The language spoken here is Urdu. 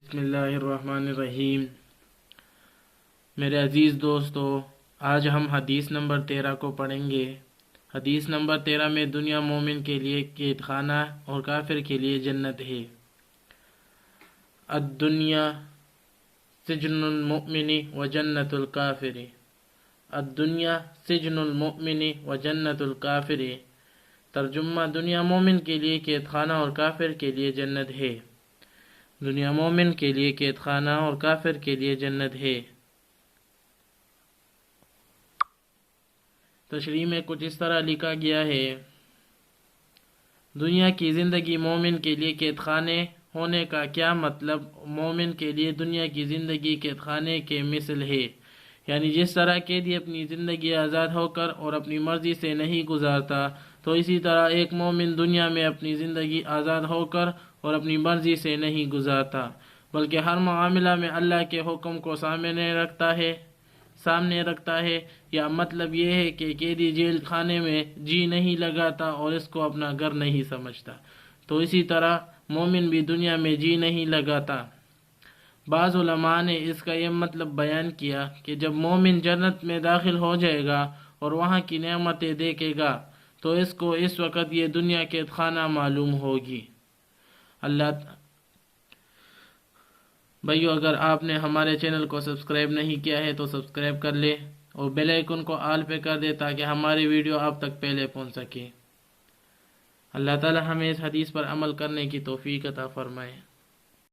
بسم اللہ الرحمن الرحیم۔ میرے عزیز دوستو، آج ہم حدیث نمبر 13 کو پڑھیں گے۔ حدیث نمبر 13 میں دنیا مومن کے لیے قید خانہ اور کافر کے لیے جنت ہے۔ الدنیا سجن المؤمن و جنت الکافر۔ الدنیا سجن المؤمن و جنت الکافر۔ ترجمہ: دنیا مومن کے لیے قید خانہ اور کافر کے لیے جنت ہے۔ دنیا مومن کے لیے قید خانہ اور کافر کے لیے جنت ہے۔ تشریح میں کچھ اس طرح لکھا گیا ہے: دنیا کی زندگی مومن کے لیے قید خانے ہونے کا کیا مطلب؟ مومن کے لیے دنیا کی زندگی قید خانے کے مثل ہے، یعنی جس طرح قیدی اپنی زندگی آزاد ہو کر اور اپنی مرضی سے نہیں گزارتا، تو اسی طرح ایک مومن دنیا میں اپنی زندگی آزاد ہو کر اور اپنی مرضی سے نہیں گزارتا، بلکہ ہر معاملہ میں اللہ کے حکم کو سامنے رکھتا ہے۔ یا مطلب یہ ہے کہ قیدی جیل خانے میں جی نہیں لگاتا اور اس کو اپنا گھر نہیں سمجھتا، تو اسی طرح مومن بھی دنیا میں جی نہیں لگاتا۔ بعض علماء نے اس کا یہ مطلب بیان کیا کہ جب مومن جنت میں داخل ہو جائے گا اور وہاں کی نعمتیں دیکھے گا تو اس کو اس وقت یہ دنیا قید خانہ معلوم ہوگی۔ بھائیو، اگر آپ نے ہمارے چینل کو سبسکرائب نہیں کیا ہے تو سبسکرائب کر لے اور بیل آئیکن کو آل پہ کر دے تاکہ ہماری ویڈیو آپ تک پہلے پہنچ سکے۔ اللہ تعالی ہمیں اس حدیث پر عمل کرنے کی توفیق عطا فرمائے۔